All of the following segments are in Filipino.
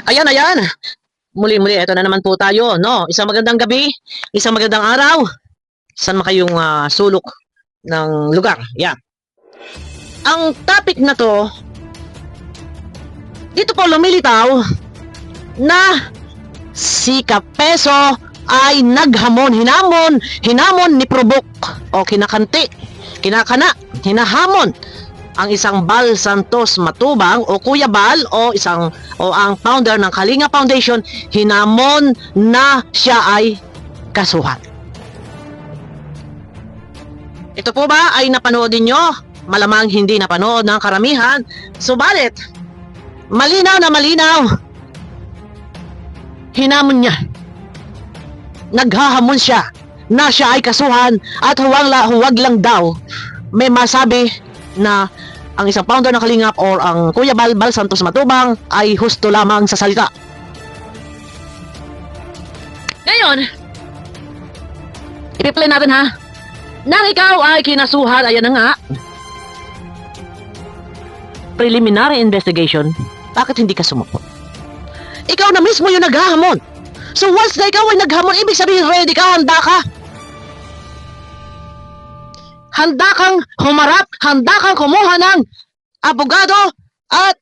Ayan, ayan. Muli-muli, ito na naman po tayo, no? Isang magandang gabi, isang magandang araw. Saan man kayong sulok ng lugar. Yan. Ang topic na to, dito po lumilitaw na si Kapeso ay naghamon, hinamon ni Probok o kinakanti, kinakana, hinahamon ang isang Bal Santos Matubang o Kuya Bal o ang founder ng Kalinga Foundation, hinamon na siya ay kasuhan. Ito po ba ay napanood niyo? Malamang hindi napanood ng karamihan. Subalit, malinaw na malinaw, hinamon niya. Naghahamon siya na siya ay kasuhan at huwag lang daw may masabi na ang isang founder ng Kalingap or ang Kuya Bal Santos Matubang ay husto lamang sa salita. Ngayon, ipi-play natin ha. Nang ikaw ay kinasuhan, ayan na nga. Preliminary investigation, bakit hindi ka sumupot? Ikaw na mismo yung naghahamon. So once na ikaw ay naghamon, ibig sabihin ready ka, handa ka. Handa kang humarap, handa kang kumuha ng abogado, at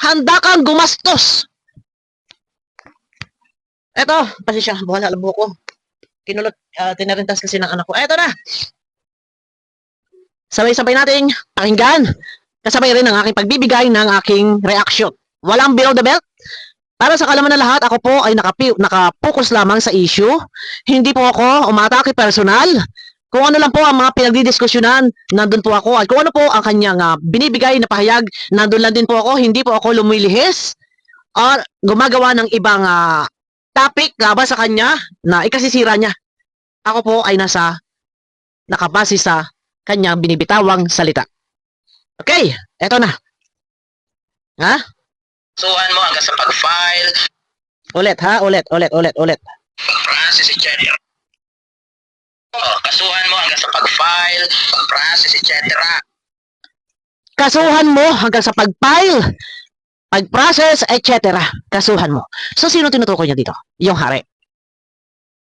handa kang gumastos. Eto, pasensya, buhala ang buhok ko. Kinulot, tinarintas kasi ng anak ko. Eto na. Sabay-sabay nating pakinggan. Kasabay rin ang aking pagbibigay ng aking reaction. Walang below the belt. Para sa kalaman na lahat, ako po ay nakapokus lamang sa issue. Hindi po ako umatake personal. Kung ano lang po ang mga pinagdidiskusyonan, nandun po ako. At kung ano po ang kanyang binibigay na pahayag, nandun lang din po ako. Hindi po ako lumilihis or gumagawa ng ibang topic laban sa kanya na ikasisira niya. Ako po ay nakabase sa kanyang binibitawang salita. Okay, eto na. Ha? Kasuhan mo hanggang sa pag-file. Ulit ha, ulit. Process, etc. Kasuhan mo hanggang sa pag-file, pag-process, etc. Kasuhan mo hanggang sa pag-file, pag-process, etc. Kasuhan mo. So, sino tinutukoy niya dito? Yung hari.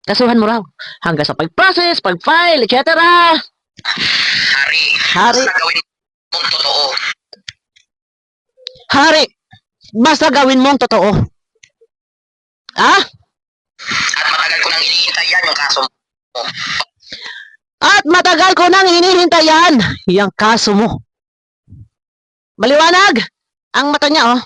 Kasuhan mo raw. Hanggang sa pag-process, pag-file, etc. Hari. Hari. Basta gawin mong totoo. Hari. Basta gawin mong totoo. Ah? At matagal ko nang hinihintay yan yung kaso mo. At matagal ko nang hinihintayan yung kaso mo. Maliwanag ang mata niya, oh.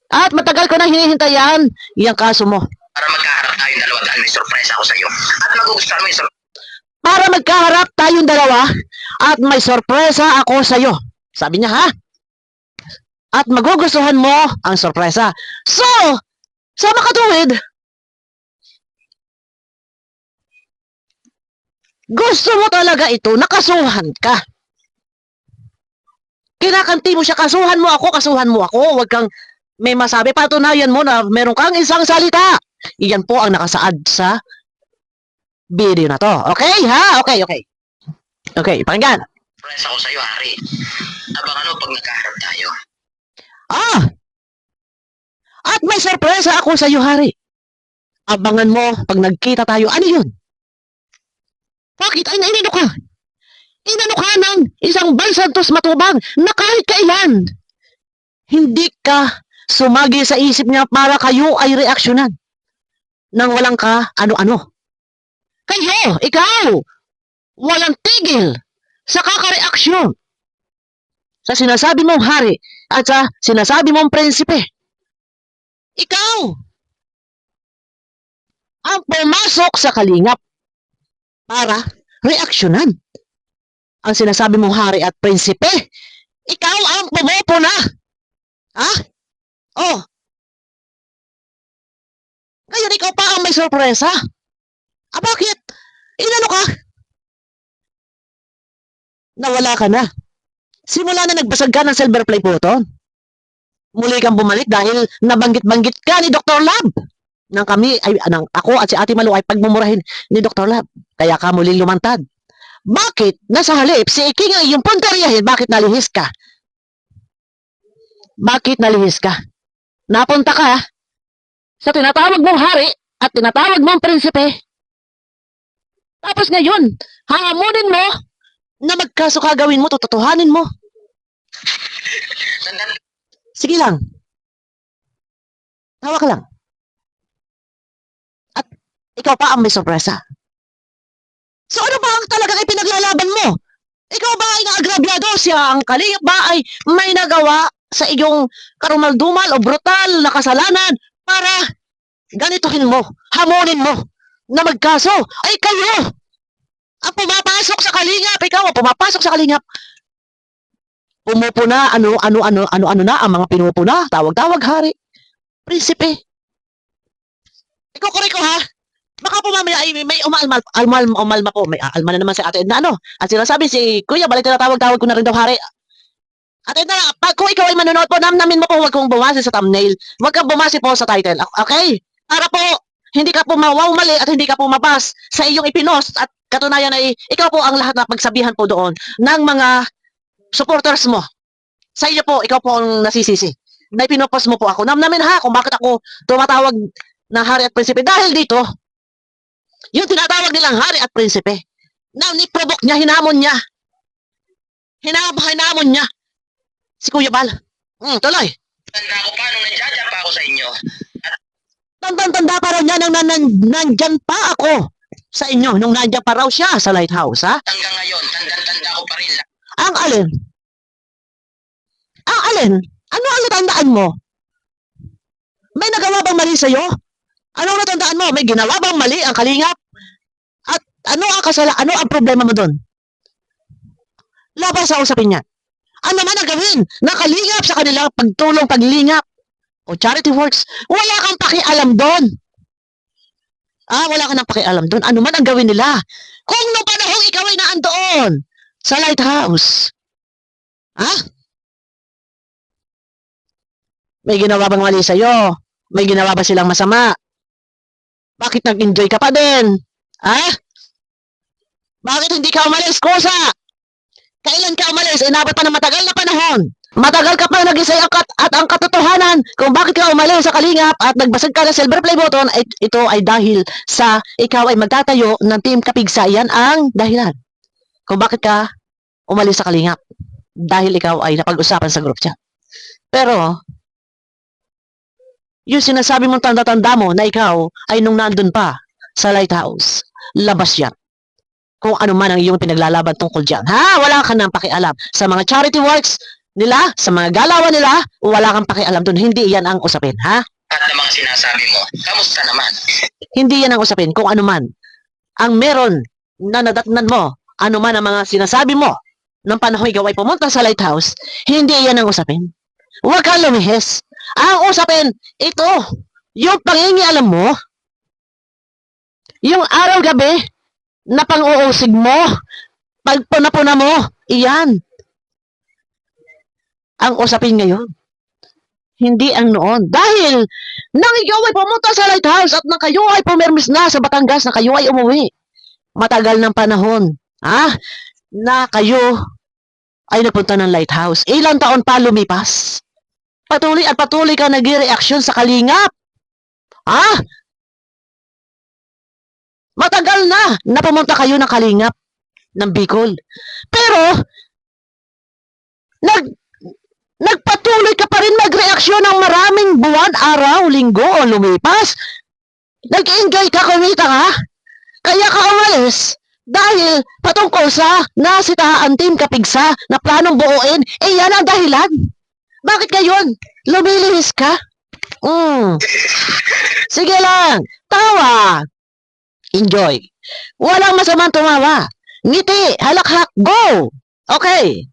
At matagal ko nang hinihintayan yung kaso mo. Para magkaharap tayong dalawa dahil may surprise ako sa iyo. At magugustuhan mo yung surprise. Para magkaharap tayong dalawa at may sorpresa ako sa iyo. Sabi niya, ha? At magugustuhan mo ang sorpresa. So, sa makatuwid, gusto mo talaga ito, nakasuhan ka. Kinakanti mo siya, kasuhan mo ako. Huwag kang may masabi, patunayan mo na meron kang isang salita. Iyan po ang nakasaad sa video na to. Okay, ha? Okay. Okay, pakinggan. Surprise ako sa iyo, Hari. Abangan mo pag nagkaharap tayo. At may sorpresa ako sa iyo, Hari. Abangan mo pag nagkita tayo. Ano yun? Bakit? Ay, inano ka? Inano ka ng isang Bal Santos Matubang na kahit kailan hindi ka sumagi sa isip niya para kayo ay reaksyonan nang walang ka ano-ano. Kayo, ikaw, walang tigil sa kakareaksyon sa sinasabi mong hari at sa sinasabi mong prinsipe. Ikaw ang pumasok sa Kalingap para reaksyonan ang sinasabi mong hari at prinsipe. Ikaw ang pumupuna. Ha? Oh. Ngayon ikaw pa ang may sorpresa. Bakit? Inano ka? Nawala ka na. Simula na nagbasag ka ng silver play button. Muli kang bumalik dahil nabanggit-banggit ka ni Dr. Lab. Ako at si Ate Malu ay pagmumurahin ni Dr. Lab. Kaya ka muling lumantad. Bakit? Nasa halip, si Iking ang iyong punteriyahin, bakit nalihis ka? Bakit nalihis ka? Napunta ka sa tinatawag mong hari at tinatawag mong prinsipe. Tapos ngayon, hahamunin mo na magkaso ka gawin mo, tututuhanin mo. Sandali. Sige lang. Tawa ka lang. At ikaw pa ang may sorpresa. So ano ba ang talagang ipinaglalaban mo? Ikaw ba ay naagrabyado? Siya ang kalingap ba ay may nagawa sa iyong karumaldumal o brutal na kasalanan para ganituhin mo, hamunin mo, na magkaso? Ay kayo! Ang pumapasok sa kalingap, ikaw ang pumapasok sa kalingap. Pumupuna, ano na ang mga pinupuna, tawag-tawag hari, prinsipe. Ikaw ko ha, baka po mamaya ay may umalma po, may alma na naman si Ate Edna, ano? At sinasabi si Kuya, balik tinatawag-tawag ko na rin daw hari. Ate Edna, pag kung ikaw ay manonood po, namnamin mo po, huwag kong bumasi sa thumbnail, huwag kang bumasi po sa title, okay? Para po, hindi ka po mali at hindi ka po mabas sa iyong ipinost at katunayan ay ikaw po ang lahat na pagsabihan po doon ng mga supporters mo. Sa iyo po, ikaw po ang nasisisi. Na ipinopost mo po ako. Namnamin ha kung bakit ako tumatawag na hari at prinsipe. Dahil dito, yung tinatawag nilang hari at prinsipe, na niprovoke niya, hinamon niya. Hinamon niya. Si Kuya Bal. Tuloy. Tanda ko pa nung nandiyan pa ako sa inyo. Tanda pa raw niya nang nandyan pa ako sa inyo. Nung nandyan pa raw siya sa lighthouse, ha? Hanggang ngayon, tanda ko pa rin. Ang alin? Ang alin? Ano ang natandaan mo? May nagawa bang mali sa'yo? Anong natandaan mo? May ginawa bang mali ang kalingap? At ano ang problema mo doon? Labas sa usapin niya. Ano man ang gawin ng kalingap sa kanilang pagtulong, paglingap o charity works, wala kang pakialam doon. Wala ka nang pakialam doon. Ano man ang gawin nila. Kung nung panahong ikaw ay naandoon sa lighthouse, may ginawa bang mali sa'yo? May ginawa ba silang masama? Bakit nag-enjoy ka pa din? Bakit hindi ka umalis, Kusa? Kailan ka umalis? Inabot pa ng matagal na panahon. Matagal ka pa nag-isay at ang katotohanan kung bakit ka umalis sa kalingap at nagbasag ka ng silver play button, ito ay dahil sa ikaw ay magtatayo ng Team Kapigsa. Yan ang dahilan kung bakit ka umalis sa kalingap. Dahil ikaw ay napag-usapan sa group chat. Pero, yung sinasabi mong tanda-tanda mo na ikaw ay nung nandun pa sa lighthouse, labas yan. Kung ano man ang iyong pinaglalaban tungkol dyan. Wala ka nang pakialam. Sa mga charity works nila, sa mga galawan nila, wala kang pakialam dun. Hindi yan ang usapin, At ng mga sinasabi mo, kamusta naman? Hindi yan ang usapin. Kung ano man ang meron na nadatnan mo, ano man ang mga sinasabi mo nung panahon ikaw ay pumunta sa lighthouse, hindi yan ang usapin. Huwag kang lumihis. Ang usapin, ito, yung pangingialam mo, yung araw-gabi na pang-uusig mo, pagpuna-puna mo, iyan. Ang usapin ngayon. Hindi ang noon. Dahil nang ikaw ay pumunta sa lighthouse at nang kayo ay pumirmis na sa Batangas, na kayo ay umuwi, matagal ng panahon, na kayo ay napunta ng lighthouse. Ilang taon pa lumipas? Patuloy at patuloy ka nag-reaction sa kalingap. Matagal na pumunta kayo ng kalingap ng Bicol. Pero, nagpatuloy ka pa rin mag-reaksyon ng maraming buwan, araw, linggo o lumipas. Nag-enjoy ka, kumita ka. Kaya ka umalis dahil patungkol sa nasitahaan Team Kapigsa na planong buuin, yan ang dahilan. Bakit ngayon? Lumilihis ka? Sige lang, tawa. Enjoy. Walang masamang tumawa. Ngiti, halakhak, go! Okay.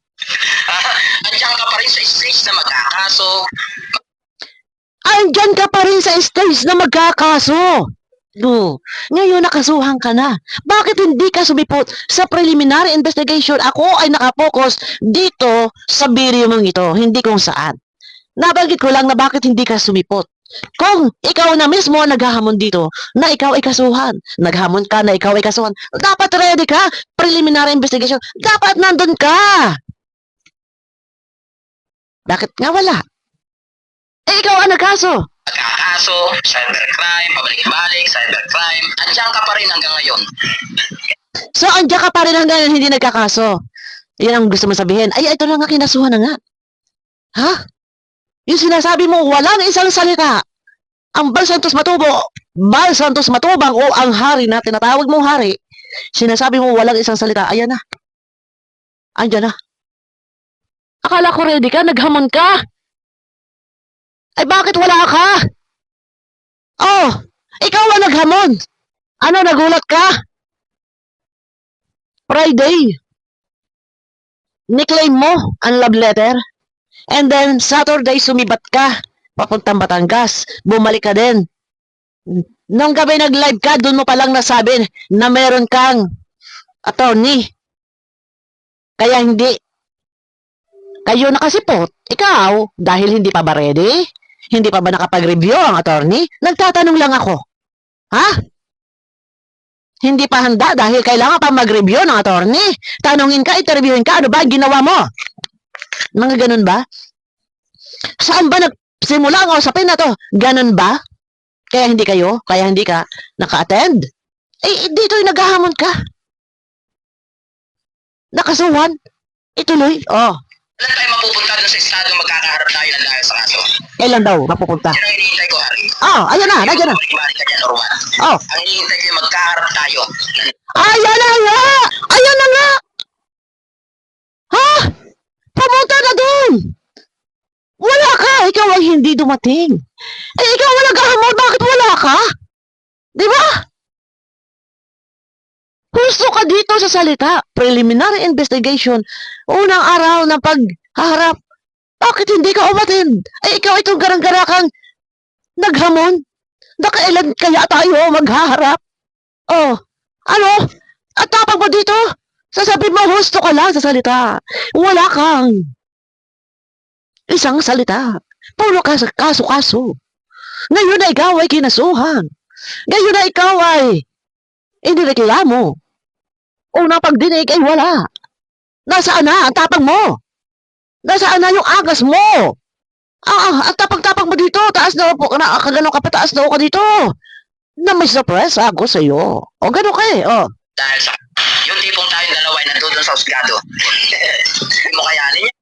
Andiyan ka pa rin sa stage na magkakaso. Andyan ka pa rin sa stage na magkakaso. Ngayon nakasuhan ka na. Bakit hindi ka sumipot sa preliminary investigation? Ako ay nakapokus dito sa video mong ito, hindi kung saan. Nabanggit ko lang na bakit hindi ka sumipot. Kung ikaw na mismo ang naghahamon dito, na ikaw ay kasuhan, naghamon ka na ikaw ay kasuhan, dapat ready ka, preliminary investigation, dapat nandun ka. Bakit nga wala? Eh, ikaw ang nagkaso. Pagkakaso, cybercrime, pabalik-balik, cybercrime, andiyan ka pa rin hanggang ngayon. So, andiyan ka pa rin hanggang hindi nagkakaso. Yan ang gusto mo sabihin. Ay, ito na nga, kinasuhan na nga. Ha? Yung sinasabi mo, walang isang salita. Ang Bal Santos Matubang o ang hari na tinatawag mong hari, sinasabi mo walang isang salita. Ayan na. Andiyan na. Akala ko ready ka, naghamon ka. Ay, bakit wala ka? Oh, ikaw ang naghamon. Ano, nagulat ka? Friday, niklaim mo ang love letter. And then, Saturday, sumibat ka. Papuntang Batangas. Bumalik ka din. Nung gabi nag-live ka, doon mo palang nasabi na meron kang attorney. Kaya hindi. Kayo nakasipot. Ikaw, dahil hindi pa ba ready? Hindi pa ba nakapag-review ang attorney? Nagtatanong lang ako. Ha? Hindi pa handa dahil kailangan pa mag-review ng attorney. Tanungin ka, interviewin ka, ano ba ang ginawa mo? Mga ganun ba? Saan ba nagsimula ang usapin na to? Ganun ba? Kaya hindi ka naka-attend? Eh, dito yung naghahamon ka. Nakasuhan. Ituloy. Oh. Kailan tayo mapupunta dun sa estado magkakaharap tayo ng dahil sa kaso? Kailan daw mapupunta? Yan ang hinihintay ko, Harry. Oh, ayan na, nandiyan na. Balik ka dyan, Norman. Oh, Ang hinihintay ko yung magkaharap tayo. ayan na nga! Ayan na nga! Ha? Pumunta na doon! Wala ka! Ikaw ay hindi dumating. Eh, ikaw ang naghahamon, bakit wala ka? Di ba? Gusto ka dito sa salita. Preliminary investigation. Unang araw ng paghaharap. Bakit hindi ka umatin? Eh, ikaw itong garang-gara kang naghamon. Nakailan kaya tayo maghaharap? Oh, ano? At tapang mo dito? Sasabihin mo, gusto ka lang sa salita. Wala kang isang salita. Puro ka sa kaso-kaso. Ngayon na ikaw ay kinasuhan. Ngayon na ikaw ay inireklamo. Unang pagdinig ay wala. Nasaan na ang tapang mo? Nasaan na yung agas mo? Ang tapang-tapang mo dito. Taas na po. Kagano ka pa, taas na ka dito. Na may surprise ako sa'yo. O, gano'n ka eh. O. Dahil sa yung tipong tayong dalawa ay nandun sa husgado. Hindi mo kayanin yan.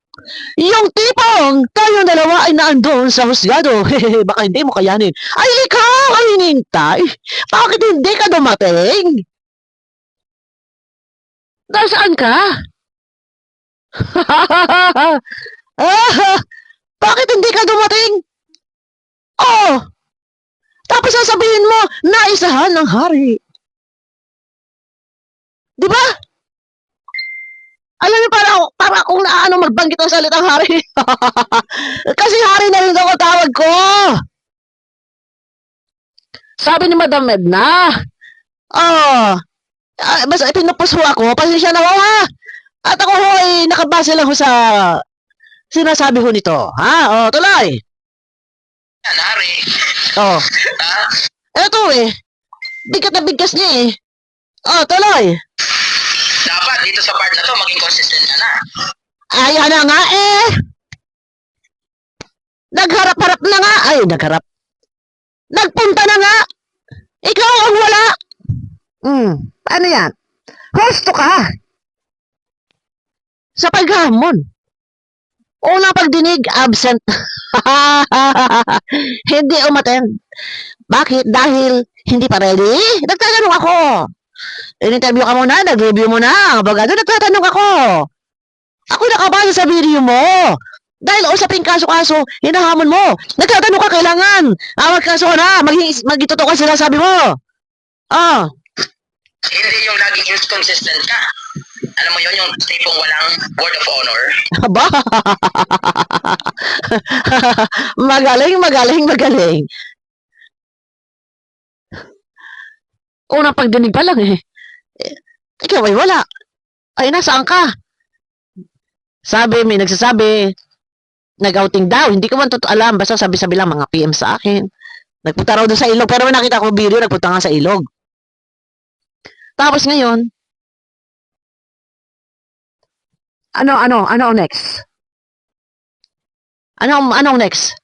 Yung tipong tayong dalawa ay naandun sa husgado. Baka hindi mo kayanin. Ay, ikaw ay hinintay. Bakit hindi ka dumating? Nasaan ka? Bakit hindi ka dumating? Oh! Tapos sasabihin mo, naisahan ng hari. Di ba? Alam niyo, para akong naano magbanggit ng salitang hari. Kasi hari na rin ako tawag ko. Sabi ni Madam Edna, basta pinupuso ako, pasensya na ho ha. At ako ho ay nakabase lang ho sa sinasabi ho nito. Ha? Tuloy. Yan, Harry. Oh, Ha? eto eh. Bigat na bigas niya eh. Tuloy. Dapat dito sa part na to, maging consistent ka na. Ayan na nga eh. Nagharap-harap na nga. Ay, nagharap. Nagpunta na nga. Ikaw ang wala. Paano yan? Husto ka. Sa paghamon. Unang pagdinig, absent. Hindi umattend. Bakit? Dahil hindi pa ready? Nagtatanong ako. In-interview ka muna, nag-review mo na. Abogado, nagtatanong ako. Ako nakabasa sa video mo. Dahil usaping kaso-kaso, hinahamon mo. Nagtatanong ka, kailangan. Magkaso ka na. Magituto ka sila, sabi mo. Hindi yung laging inconsistent ka. Alam mo yun, yung tipong walang word of honor. Aba. Magaling. Unang pagdinig pa lang eh. Ikaw ay wala. Ay, nasaan ka? May nagsasabi, nag-outing daw. Hindi ko man alam. Basta sabi-sabi lang mga PM sa akin. Nagpunta raw doon sa ilog. Pero nakita ko video, nagpunta nga sa ilog. Tapos ngayon, ano next? Anong next?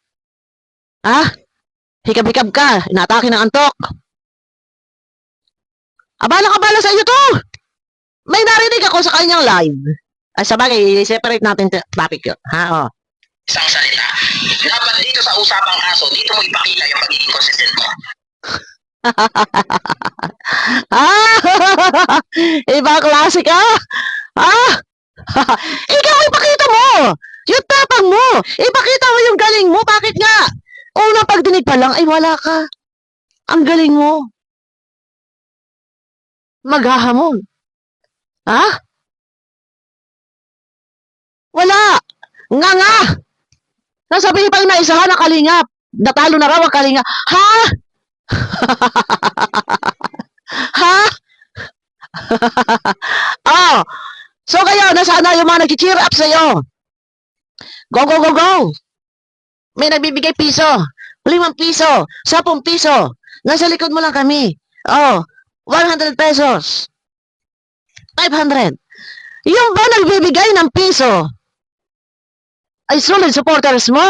Ha? Hikab-hikab ka. Inaatake ng antok. Abala sa iyo to. May narinig ako sa kanyang live. Ay, sabagay, separate natin topic yun. Ha, oh. Isang salita. Dapat dito sa usapang kaso, dito mo ipakita yung pagiging consistent mo. Ah! Ibang klase ka? Ah! Ikaw, ipakita mo! Yung tapang mo! Ipakita mo yung galing mo! Bakit nga? Unang pagdinig pa lang, ay wala ka. Ang galing mo. Maghahamon. Ha? Wala! Nga! Nasabihin pang naisahan ang kalingap. Natalo na raw ang kalingap. Ha? Ha? Oh, so kayo, nasaan yung mga nag-cheer up sa'yo? Go, go, go, go! May nagbibigay piso, 5 piso, 10 piso. Nasa likod mo lang kami. Oh, 100 pesos. 500. Yung ba nagbibigay ng piso? Ay solid supporters mo?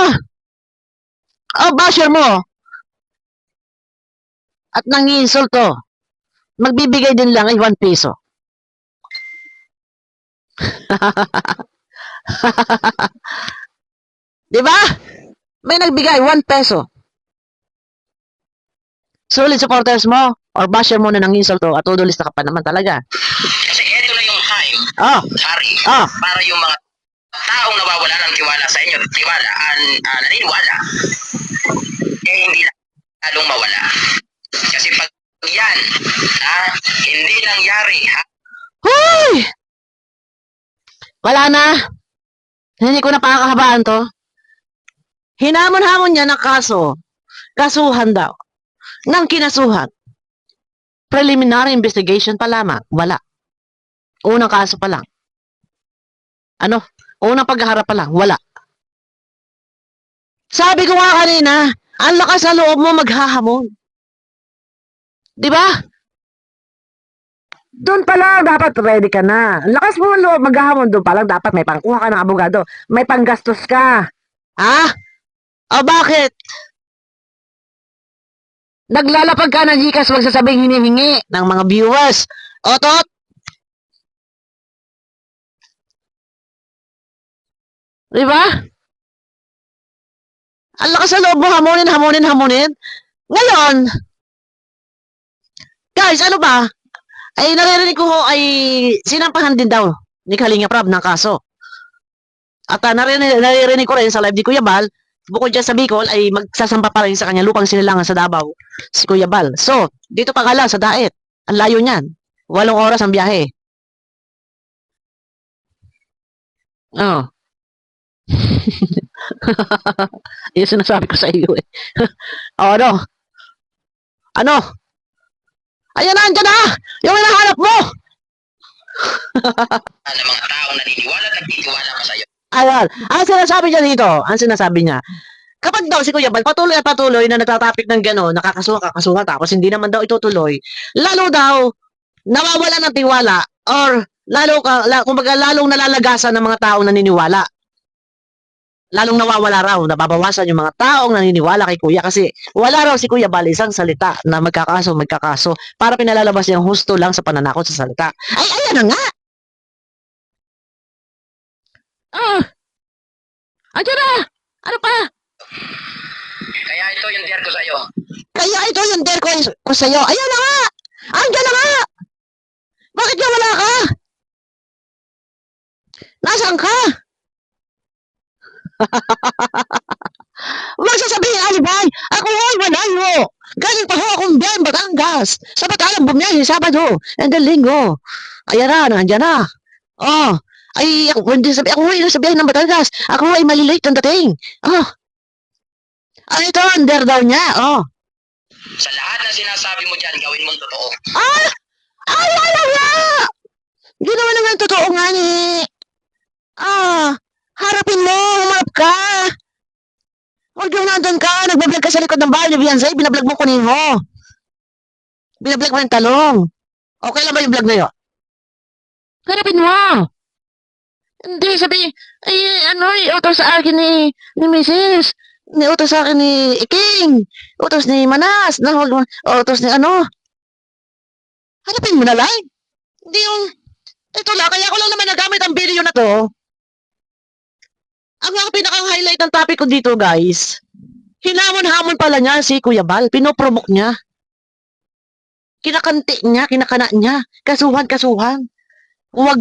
O basher mo? At nangiinsulto? Magbibigay din lang ay 1 piso. Di ba? May nagbigay 1 peso. Solid supporters mo or basher mo na nanginsulto at tudulista ka pa naman talaga. Kasi eto na yung time, Oh, Harry, oh. para yung mga taong nawawala ng tiwala sa inyo, naniniwala, eh hindi na lalong mawala. Kasi pag yan, hindi nangyari, Hoy! Wala na. Hindi ko na pakakahabaan to. Hinamon-hamon niya ng kaso. Kasuhan daw. Nang kinasuhan. Preliminary investigation pa lamang. Wala. Unang kaso pa lang. Ano? Unang paghaharap pa lang. Wala. Sabi ko nga kanina, ang lakas sa loob mo maghahamon. Di ba? Doon pa lang dapat ready ka na. Ang lakas mo ang loob maghahamon. Doon pa lang dapat may pangkuha ka ng abogado. May panggastos ka. Ha? O bakit? Naglalapag ka ng Gcash, wag sasabing hinihingi ng mga viewers. Otot? Diba? Ang lakas sa loob mo, hamunin. Ngayon, guys, ano ba? Ay, naririnig ko ay sinampahan din daw ni Kalinga Prab ng kaso. At naririnig ko rin sa live ni Kuya Bal, bukod dyan sa Bicol, ay magsasampa pa rin sa kanya lupang sinilangan sa Davao, si Kuya Bal. So, dito pa ka lang sa Daet. Ang layo niyan. 8 oras ang biyahe. Oh. Yung sinasabi ko sa iyo eh. O, ano? Ano? Ayan na, andyan na! Yung hinahanap mo! ng mga taong naniniwala at nagtitiwala pa sa'yo. Ayan. Ang sinasabi niya dito, kapag daw si Kuya Bal patuloy at patuloy na nagtatapik ng gano'n, kakasuhan, tapos hindi naman daw itutuloy, lalo daw, nawawala ng tiwala, or kumbaga lalong nalalagasan ng mga taong naniniwala. Lalong nawawala raw, nababawasan yung mga taong naniniwala kay Kuya kasi wala raw si Kuya Bal isang salita na magkakaso para pinalalabas niyang husto lang sa pananakot sa salita. Ay, ayan na nga! Andiyan na! Ano pa? Kaya ito yung dare ko sa'yo. Kaya ito yung dare ko sa'yo. Ayan na nga! Andiyan na nga! Bakit nga wala ka? Nasaan ka? Huwag sasabihin, alibay! Ako ay malayo! Galing pa ho akong Ben, Batangas! Sa Batalang bumiyahe, Sabado, and the Linggo. Ayan na, nandiyan na. Oh, ay, ako ay nasa biyahe ng Batangas. Ako ay malilate ang dating. Oh. Ay, ito, under daw niya. Oh. Sa lahat na sinasabi mo dyan, gawin mong totoo. Ah! Ay, wala nga! Hindi naman naman totoo nga ni. Harapin mo, humarap ka. Huwag yung nandun ka, nagbablog ka sa likod ng bahay ni Beyonce, binablog mo kunin mo. Binablog mo yung talong. Okay lang ba yung vlog na yun? Harapin mo. Hindi, sabi, ay, ano, i-auto sa akin ni Mrs. Niutos sa akin ni King. Utos ni Manas. Na huwag mo. Utos ni ano. Hanapin mo na lang. Hindi yung... Ito lang, kaya ko lang naman nagamit ang video na to. Ang mga pinaka-highlight ng topic ko dito, guys. Hinamon-hamon pala niya si Kuya Bal. Pinoprovoke niya. Kinakanti niya, kinakana niya. Kasuhan. Wag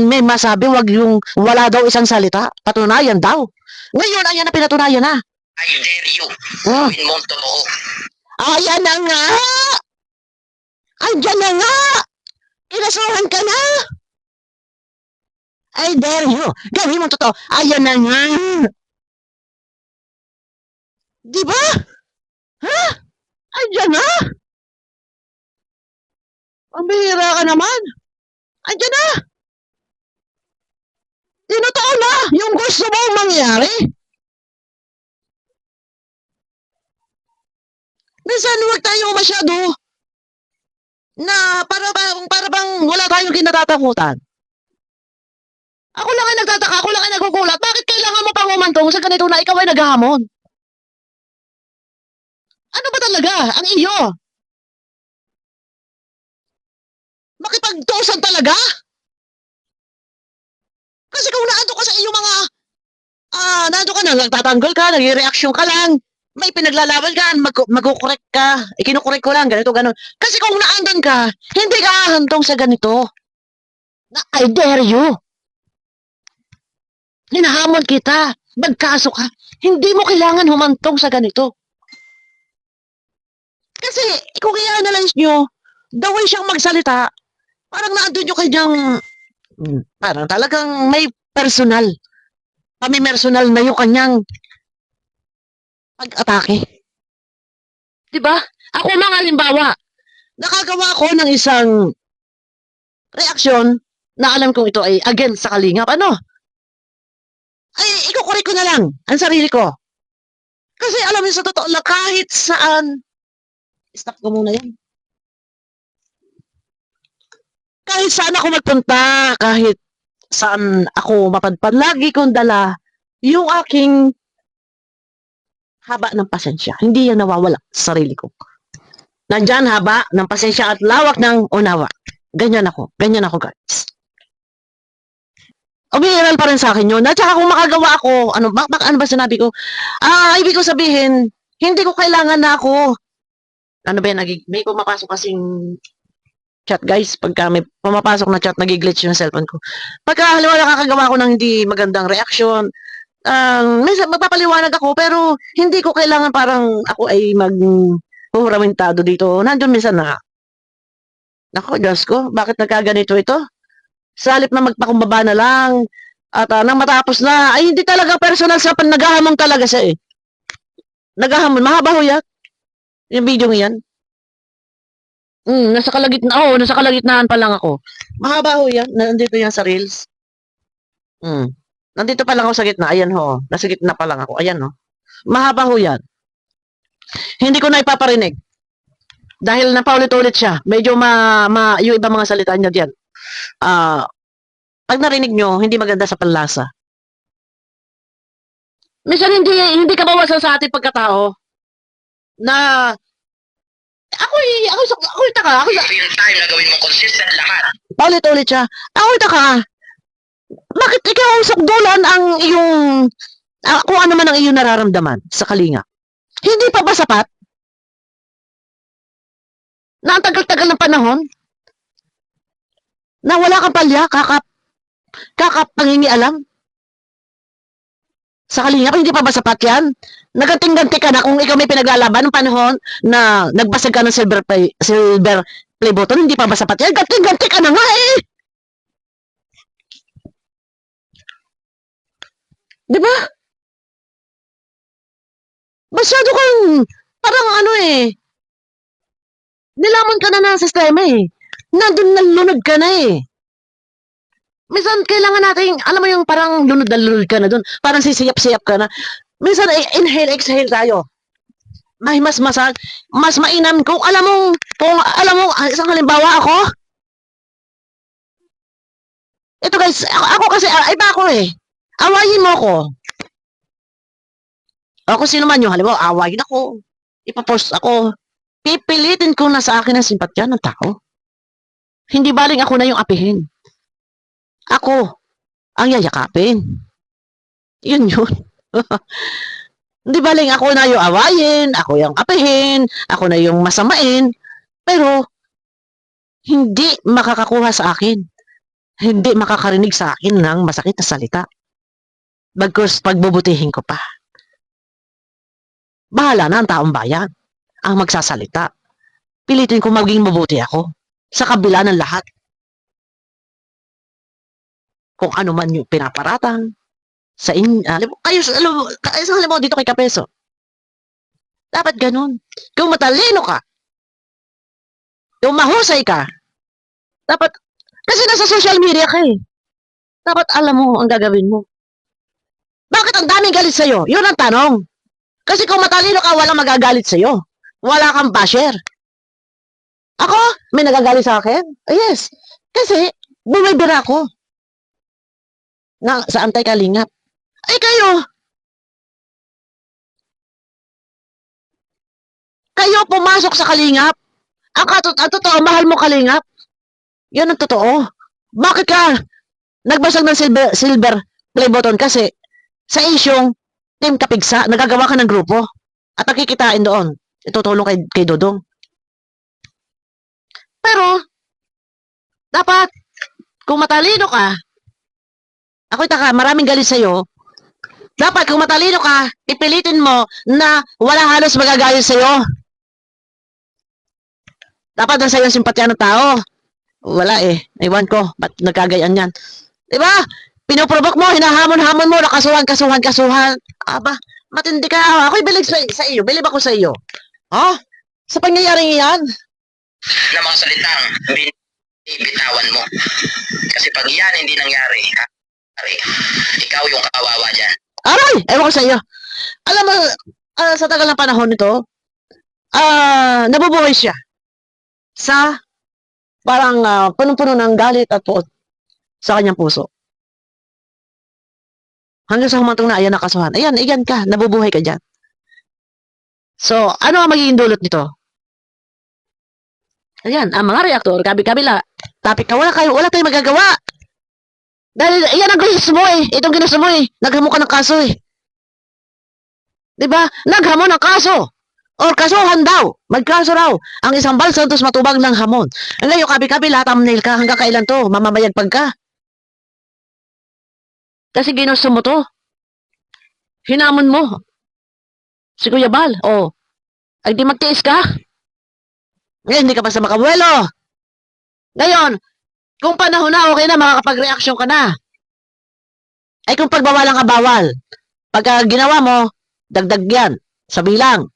may masabi, wag yung wala daw isang salita. Patunayan daw. Ngayon, ayan na pinatunayan na. I dare you. Oh. Gawin mo ang totoo. Ayan na nga! Andyan na nga! Kinasuhan ka na! I dare you! Gawin mo totoo! Ayan na nga! Di ba? Ha? Andyan na! Pambihira ka naman! Andyan na! Tinotoo na yung gusto mong mangyari! Minsan huwag tayo masyado na para bang wala tayong kinatatakutan. Ako lang ay nagtataka, ako lang ay nagugulat. Bakit kailangan mo pang umantong sa ganito na ikaw ay naghahamon? Ano ba talaga ang iyo? Makipagtusan talaga? Kasi kung naando ka sa iyong mga, naando ka na, nagtatanggol ka, nag-reaction ka lang, may pinaglalaban ka, mag-correct ka, ikinukorek ko lang, ganito, ganon. Kasi kung naandun ka, hindi ka hahantong sa ganito. Na, I dare you. Hinahamon kita, magkaso ka, hindi mo kailangan humantong sa ganito. Kasi, kung i-analyze nyo, the way siyang magsalita, parang naandun yung kanyang, parang talagang may personal, pamimersonal na yung kanyang pag-atake. Diba? Ako mga halimbawa, nakagawa ko ng isang reaksyon na alam kong ito ay against sa kalingap. Ano? Ay, ikukorek ko na lang ang sarili ko. Kasi alam niyo sa totoo lang, kahit saan, stop ko muna yan. Kahit saan ako magpunta, kahit saan ako mapadpad, lagi kong dala yung aking haba ng pasensya. Hindi yan nawawala sa sarili ko. Nandyan haba ng pasensya at lawak ng unawa. Ganyan ako guys. Umiiral pa rin sa akin yun. At saka kung makagawa ako, ano ba sinabi ko? Ibig ko sabihin, hindi ko kailangan na ako. Ano ba yan, may pumapasok kasing chat guys. Pagka may pumapasok na chat, nag-glitch yung cellphone ko. Pagka halimbawa nakakagawa ko ng hindi magandang reaction, minsan magpapaliwanag ako, pero hindi ko kailangan parang ako ay huramintado dito. Nandun minsan na, naku, Diyos ko, bakit nagkaganito ito? Sa halip na magpakumbaba na lang, at nang matapos na, ay hindi talaga personal sa naghahamon talaga siya eh. Naghahamon, mahaba ho yan. Yung video yan. Nasa kalagitnaan pa lang ako. Mahaba ho yan, nandito yan sa reels. Nandito pa lang ako sa gitna, ayan ho, nasa gitna pa lang ako, ayan ho. Mahaba ho yan. Hindi ko na ipaparinig. Dahil napaulit-ulit siya, medyo yung iba mga salita niya diyan. Pag narinig nyo, hindi maganda sa panlasa. Minsan hindi ka bawasan sa ating pagkatao na ako'y taka. Ito yung time na gawin mo consistent lahat. Paulit-ulit siya. Ako'y taka. Bakit ikaw sukdulan ang iyong kung ano man ang iyong nararamdaman sa kalinga? Hindi pa ba sapat? Na ang tagal-tagal ng panahon? Na wala kang palya, pangingialam? Sa kalingap, hindi pa ba sapat yan? Naganting-ganti ka na kung ikaw may pinaglalaban ng panahon na nagbasag ka ng silver play button, hindi pa ba sapat yan? Ganting-ganti ka na nga eh! Di ba? Masyado kang, parang ano eh, nilamon ka na ng sistema eh. Nandun nalunod ka na eh. Minsan, kailangan natin, alam mo yung parang lunod na lunod ka na dun. Parang sisiyap-siyap ka na. Minsan, inhale, exhale tayo. Mas mainam kung alam mo, isang halimbawa ako. Ito guys, ako kasi, iba ako eh. Awayin mo ko. O kung sino man yung, halimbawa, awayin ako, ipapost ako, pipilitin ko na sa akin ang simpatya ng tao. Hindi baling ako na yung apihin. Ako ang yayakapin. Yun yun. Hindi baling ako na yung awayin, ako yung apihin, ako na yung masamain, pero hindi makakakuha sa akin. Hindi makakarinig sa akin ng masakit na salita. Bagkus pagbubutihin ko pa. Bahala na ang taong bayan ang magsasalita. Pilitin ko maging mabuti ako sa kabila ng lahat. Kung ano man yung pinaparatang sa halimbawa dito kay Kapeso. Dapat ganun. Kung matalino ka, kung mahusay ka, dapat, kasi nasa social media ka eh. Dapat alam mo ang gagawin mo. Bakit ang daming galit sa'yo? Yun ang tanong. Kasi kung matalino ka, walang magagalit sa'yo. Wala kang basher. Ako? May nagagalit sa akin? Yes. Kasi, bumibira ako. Sa anti-kalingap. Ay kayo! Kayo pumasok sa kalingap. Ang totoo, mahal mo kalingap. Yan ang totoo. Bakit ka nagbasag ng silver play button? Kasi sa isyong Team Kapigsa, nagagawa ka ng grupo at nakikitain doon. Itutulong kay Dodong. Pero, dapat, kung matalino ka, ako'y taka, maraming galit sa'yo, dapat kung matalino ka, ipilitin mo na wala halos magagalit sa'yo. Dapat nasa iyo simpatya ng tao. Wala eh. Ewan ko, ba't nagkagayaan yan? Diba? Pinoprovoke mo, hinahamon-hamon mo, kasuhan. Aba, matindi ka. Ako'y bilig sa iyo. Bilib ako sa iyo. Ha? Sa pangyayaring iyan? Na mga salitang bitawan mo. Kasi pag yan hindi nangyari, ikaw yung kawawa dyan. Aray! Ewan ko sa iyo. Alam mo, sa tagal ng panahon nito, nabubuhay siya sa parang punong-puno ng galit at puot sa kanyang puso. Hanggang sa humantong na ayan na kasuhan. Ayan ka, nabubuhay ka dyan. So, ano ang magiging dulot nito? Ayan, ang mga reaktor, kabi-kabila. Topic ka, wala tayong magagawa. Dahil, ayan ang gusto mo eh. Itong ginusto mo eh. Naghamo ka ng kaso eh. Diba? Naghamo ng kaso. Or kasuhan daw. Magkaso raw. Ang isang balsa dos matubag ng hamon. Ngayon, kabi-kabila, thumbnail ka. Hanggang kailan to? Mamamayagpag ka. Kasi ginusto mo to. Hinamon mo. Si Kuya Bal. Oh. Ay di magtiis ka. Ngayon, hindi ka pa sa makabuelo. Ngayon, kung panahon na, okay na, makakapag-reaction ka na. Ay kung pagbawalan ka, bawal. Pagka ginawa mo, dagdag yan. Sa bilang.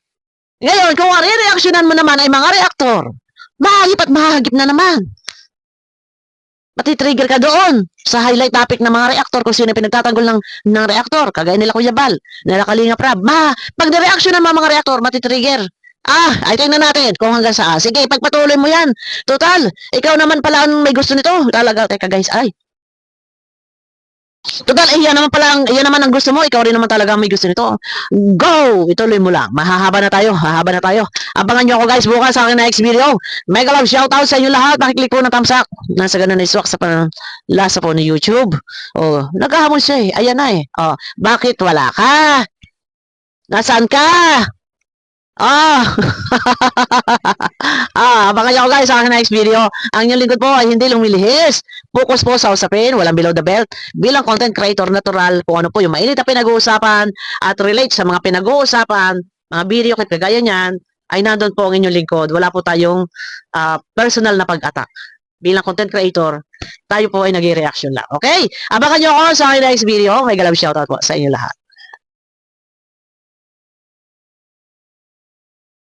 Ngayon, kung ang re-reactionan mo naman ay mga reaktor, mahagip at mahagip na naman. Matitrigger ka doon sa highlight topic ng mga reaktor kung sino pinagtatanggol ng reaktor. Kagaya nila Kuya Bal, nila Kalinga Prab. Pag na-reaction ng mga reaktor, matitrigger. Ay tingnan natin kung hanggang saan. Sige, pagpatuloy mo yan. Total, ikaw naman pala ang may gusto nito. Talaga, teka guys, Total, iyan naman ang gusto mo. Ikaw rin naman talaga ang may gusto nito. Go! Ituloy mo lang. Hahaba na tayo. Abangan nyo ako guys bukas sa aking next video. Mega love shoutout sa inyo lahat. Makiklik po ng thumbs up. Nasa ganun na iswak sa lasa po ni YouTube. Oh, naghahamon siya eh. Ayan na eh. Oh, bakit wala ka? Nasaan ka? Abangan nyo ako guys sa aking next video. Ang inyong lingkod po ay hindi lumilihis. Focus po sa usapin, walang below the belt. Bilang content creator natural, kung ano po yung mainit na pinag-uusapan at relate sa mga pinag-uusapan, mga video kagaya niyan, ay nandun po ang inyong lingkod. Wala po tayong personal na pag-attack. Bilang content creator, tayo po ay nag-reaction lang. Okay? Abangan nyo ako sa aking next video. May galab shoutout po sa inyo lahat.